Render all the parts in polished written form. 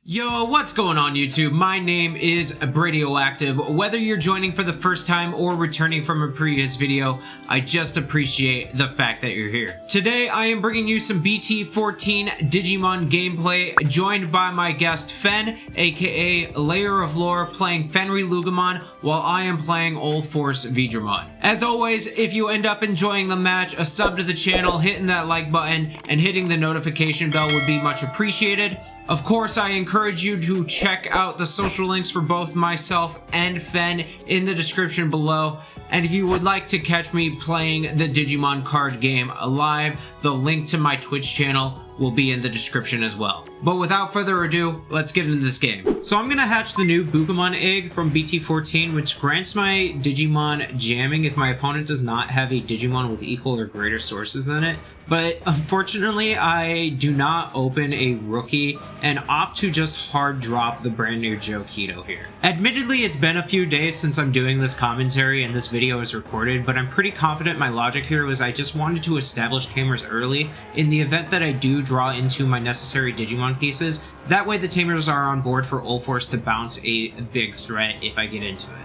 Yo, what's going on YouTube? My name is Bradyoactiv. Whether you're joining for the first time or returning from a previous video, I just appreciate the fact that you're here. Today, I am bringing you some BT14 Digimon gameplay, joined by my guest Phenn, aka Layer of Lore, playing FenriLoogamon, while I am playing UlforceVeedramon. As always, if you end up enjoying the match, a sub to the channel, hitting that like button, and hitting the notification bell would be much appreciated. Of course, I encourage you to check out the social links for both myself and Phenn in the description below. And if you would like to catch me playing the Digimon card game live, the link to my Twitch channel will be in the description as well. But without further ado, let's get into this game. So I'm gonna hatch the new Boogamon egg from BT14, which grants my Digimon jamming if my opponent does not have a Digimon with equal or greater sources than it. But unfortunately, I do not open a rookie and opt to just hard drop the brand new Joketo here. Admittedly, it's been a few days since I'm doing this commentary and this video is recorded, but I'm pretty confident my logic here was I just wanted to establish tamers early in the event that I do draw into my necessary Digimon pieces. That way the tamers are on board for Ulforce to bounce a big threat if I get into it.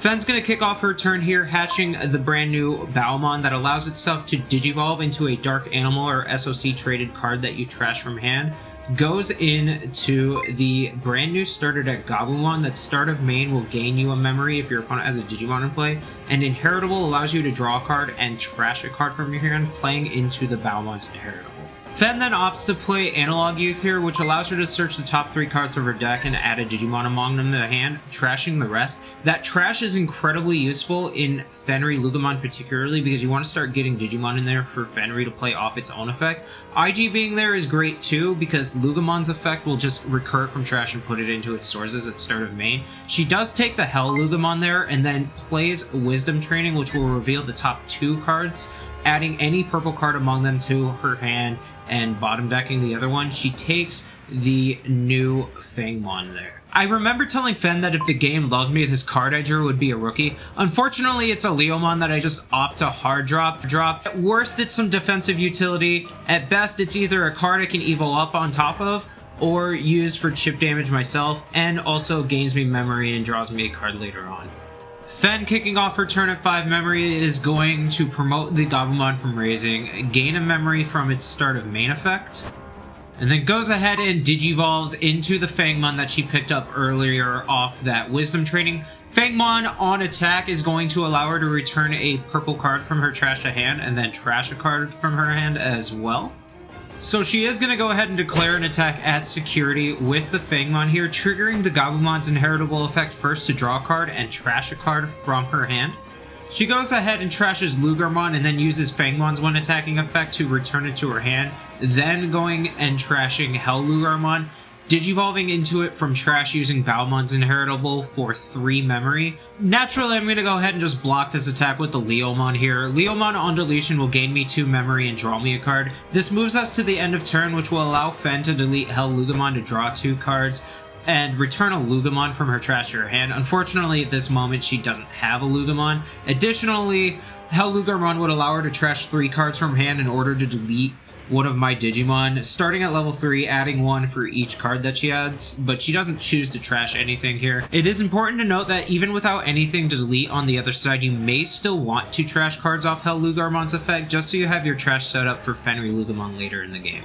Phenn's going to kick off her turn here, hatching the brand new Bowmon that allows itself to digivolve into a Dark Animal or SOC traded card that you trash from hand. Goes into the brand new starter deck Gabumon that start of main will gain you a memory if your opponent has a Digimon in play, and Inheritable allows you to draw a card and trash a card from your hand, playing into the Bowmon's Inheritable. Phenn then opts to play Analog Youth here, which allows her to search the top 3 cards of her deck and add a Digimon among them to the hand, trashing the rest. That trash is incredibly useful in FenriLoogamon particularly because you want to start getting Digimon in there for Fenri to play off its own effect. IG being there is great too because Lugamon's effect will just recur from trash and put it into its sources at start of main. She does take the HellLoogamon there and then plays Wisdom Training, which will reveal the top 2 cards, adding any purple card among them to her hand and bottom decking the other one. She takes the new Fangmon there. I remember telling Phenn that if the game loved me, this card I drew would be a rookie. Unfortunately, it's a Leomon that I just opt to hard drop. At worst, it's some defensive utility. At best, it's either a card I can evo up on top of or use for chip damage myself, and also gains me memory and draws me a card later on. Phenn, kicking off her turn at 5 memory, is going to promote the Gabumon from raising, gain a memory from its start of main effect, and then goes ahead and digivolves into the Fangmon that she picked up earlier off that Wisdom Training. Fangmon on attack is going to allow her to return a purple card from her trash to hand and then trash a card from her hand as well. So she is going to go ahead and declare an attack at security with the Fangmon here, triggering the Gabumon's Inheritable effect first to draw a card and trash a card from her hand. She goes ahead and trashes Lugarmon and then uses Fangmon's one attacking effect to return it to her hand, then going and trashing HellLoogamon, digivolving into it from trash using Bowmon's Inheritable for 3 memory. Naturally, I'm going to go ahead and just block this attack with the Leomon here. Leomon on deletion will gain me 2 memory and draw me a card. This moves us to the end of turn, which will allow Phenn to delete HellLoogamon to draw 2 cards and return a Lugamon from her trash to her hand. Unfortunately, at this moment, she doesn't have a Lugamon. Additionally, HellLoogamon would allow her to trash 3 cards from hand in order to delete one of my Digimon, starting at level 3, adding 1 for each card that she adds, but she doesn't choose to trash anything here. It is important to note that even without anything to delete on the other side, you may still want to trash cards off HellLoogamon's effect, just so you have your trash set up for FenriLoogamon later in the game.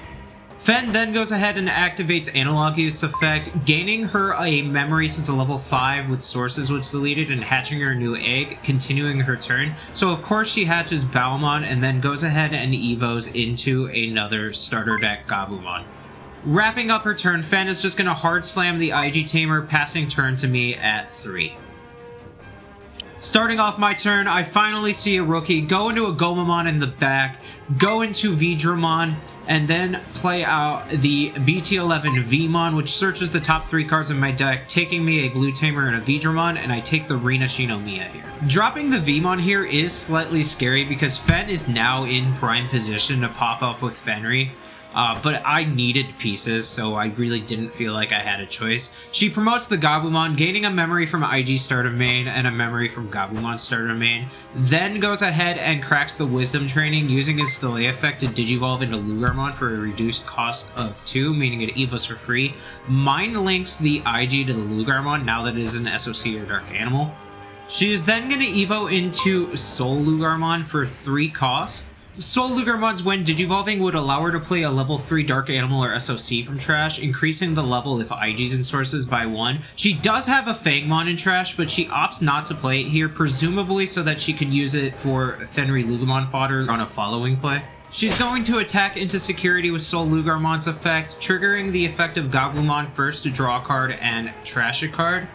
Phenn then goes ahead and activates Analog Youth's effect, gaining her a memory since a level 5 with sources which deleted and hatching her new egg, continuing her turn. So of course she hatches Bowmon and then goes ahead and evos into another starter deck Gabumon. Wrapping up her turn, Phenn is just going to hard slam the IG Tamer, passing turn to me at 3. Starting off my turn, I finally see a rookie, go into a Gomamon in the back, go into Veedramon, and then play out the BT14 Vmon, which searches the top 3 cards in my deck, taking me a Blue Tamer and a Veedramon, and I take the Rina Shinomiya here. Dropping the Vmon here is slightly scary because Phenn is now in prime position to pop up with Fenri. but I needed pieces, so I really didn't feel like I had a choice. She promotes the Gabumon, gaining a memory from IG starter main and a memory from Gabumon starter main, then goes ahead and cracks the Wisdom training, using its delay effect to Digivolve into Lugarmon for a reduced cost of 2, meaning it evos for free. Mind links the IG to the Lugarmon now that it is an SOC or Dark Animal. She is then going to evo into Soul Lugarmon for 3 cost. Soul Lugarmon's when Digivolving would allow her to play a level 3 Dark Animal or SOC from trash, increasing the level if IG's in sources by 1. She does have a Fangmon in trash, but she opts not to play it here, presumably so that she can use it for FenriLoogamon fodder on a following play. She's going to attack into security with Soul Lugarmon's effect, triggering the effect of Gabumon first to draw a card and trash a card.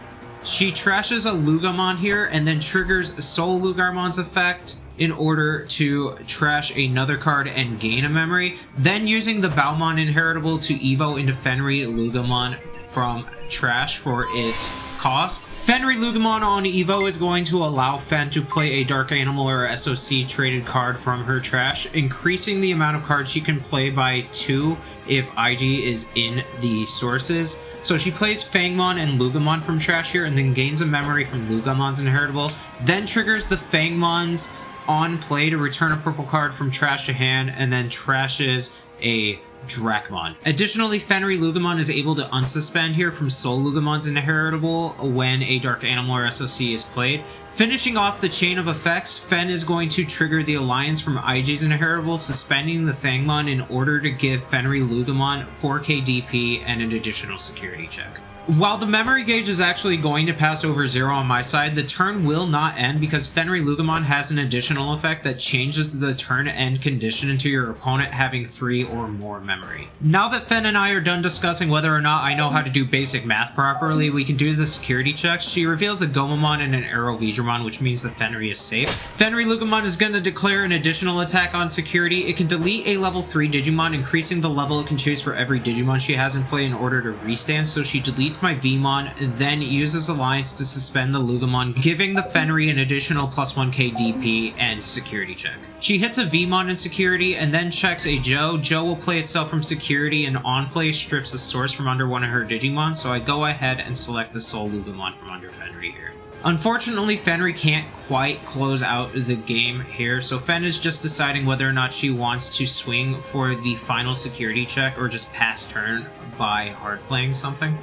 She trashes a Lugamon here and then triggers Soul Lugarmon's effect in order to trash another card and gain a memory, then using the Baumon inheritable to evo into FenriLoogamon from trash for its cost. FenriLoogamon on evo is going to allow Phenn to play a Dark Animal or SOC traded card from her trash, increasing the amount of cards she can play by 2 if IG is in the sources. So she plays Fangmon and Lugamon from trash here and then gains a memory from Lugamon's inheritable, then triggers the Fangmons on play to return a purple card from trash to hand, and then trashes a Dracmon. Additionally, FenriLoogamon is able to unsuspend here from Soul Lugamon's inheritable when a Dark Animal or SOC is played. Finishing off the chain of effects, Phenn is going to trigger the Alliance from IG's inheritable, suspending the Fangmon in order to give FenriLoogamon 4k DP and an additional security check. While the memory gauge is actually going to pass over 0 on my side, the turn will not end because FenriLoogamon has an additional effect that changes the turn end condition into your opponent having 3 or more memory. Now that Phenn and I are done discussing whether or not I know how to do basic math properly, we can do the security checks. She reveals a Gomamon and an FenriLoogamon, which means that Fenri is safe. FenriLoogamon is going to declare an additional attack on security. It can delete a level 3 Digimon, increasing the level it can choose for every Digimon she has in play in order to restand, so she deletes my Vmon, then uses Alliance to suspend the Lugamon, giving the Fenri an additional plus 1k DP and security check. She hits a Vmon in security and then checks a Joe. Joe will play itself from security and on play strips a source from under one of her Digimon, so I go ahead and select the Soul Lugamon from under Fenri here. Unfortunately, Fenri can't quite close out the game here, so Phenn is just deciding whether or not she wants to swing for the final security check or just pass turn by hard playing something.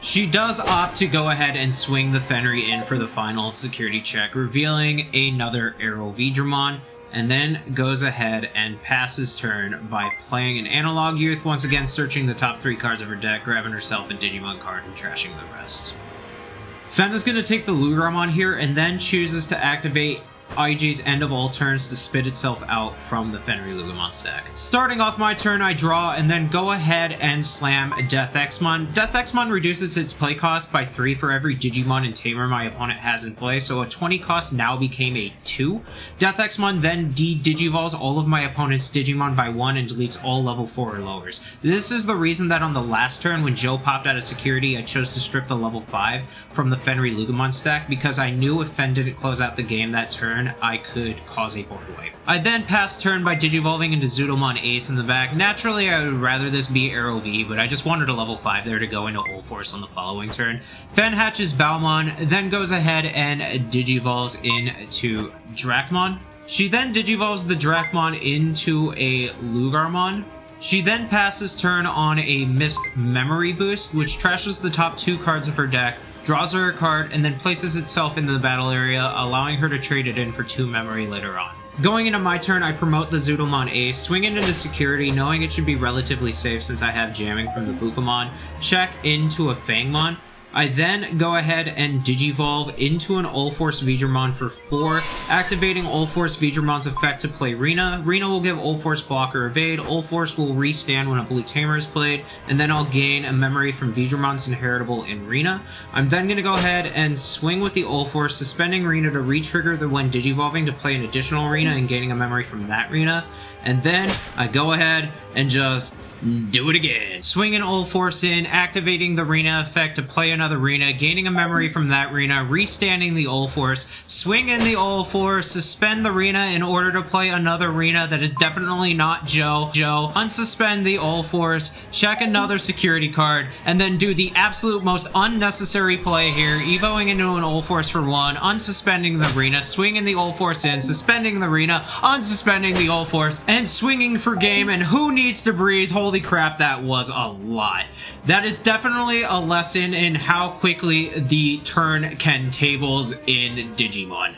She does opt to go ahead and swing the Fenri in for the final security check, revealing another FenriLoogamon, and then goes ahead and passes turn by playing an Analog Youth, once again searching the top 3 cards of her deck, grabbing herself a Digimon card, and trashing the rest. Phenn is going to take the Lugamon here, and then chooses to activate IG's end of all turns to spit itself out from the FenriLoogamon stack. Starting off my turn, I draw and then go ahead and slam Death Exmon. Death Exmon reduces its play cost by 3 for every Digimon and Tamer my opponent has in play, so a 20 cost now became a 2. Death Exmon then de-Digivolves all of my opponent's Digimon by 1 and deletes all level 4 or lowers. This is the reason that on the last turn when Joe popped out of security, I chose to strip the level 5 from the FenriLoogamon stack because I knew if Phenn didn't close out the game that turn, I could cause a board wipe. I then passed turn by Digivolving into Zudomon Ace in the back. Naturally, I would rather this be Arrow V, but I just wanted a level 5 there to go into Ulforce on the following turn. Phenn hatches Baumon, then goes ahead and Digivolves into Dracmon. She then Digivolves the Dracmon into a Lugarmon. She then passes turn on a Mist Memory Boost, which trashes the top 2 cards of her deck, draws her a card, and then places itself in the battle area, allowing her to trade it in for 2 memory later on. Going into my turn, I promote the Zudomon Ace, swing it into security, knowing it should be relatively safe since I have jamming from the Bukamon, check into a Fangmon. I then go ahead and Digivolve into an UlforceVeedramon for 4, activating UlforceVeedramon's effect to play Rena. Rena will give Ulforce blocker evade, Ulforce will restand when a blue Tamer is played, and then I'll gain a memory from Veedramon's inheritable in Rena. I'm then going to go ahead and swing with the Ulforce, suspending Rena to re-trigger the when Digivolving to play an additional Rena and gaining a memory from that Rena. And then I go ahead and just Do it again. Swing an Ulforce in, activating the arena effect to play another arena, gaining a memory from that arena, restanding the Ulforce, swing in the Ulforce, suspend the arena in order to play another arena that is definitely not Joe, unsuspend the Ulforce, check another security card, and then do the absolute most unnecessary play here, evoing into an Ulforce for 1, unsuspending the arena, swinging the Ulforce in, suspending the arena, unsuspending the Ulforce, and swinging for game, and who needs to breathe? Holy crap, that was a lot. That is definitely a lesson in how quickly the turn can tables in Digimon.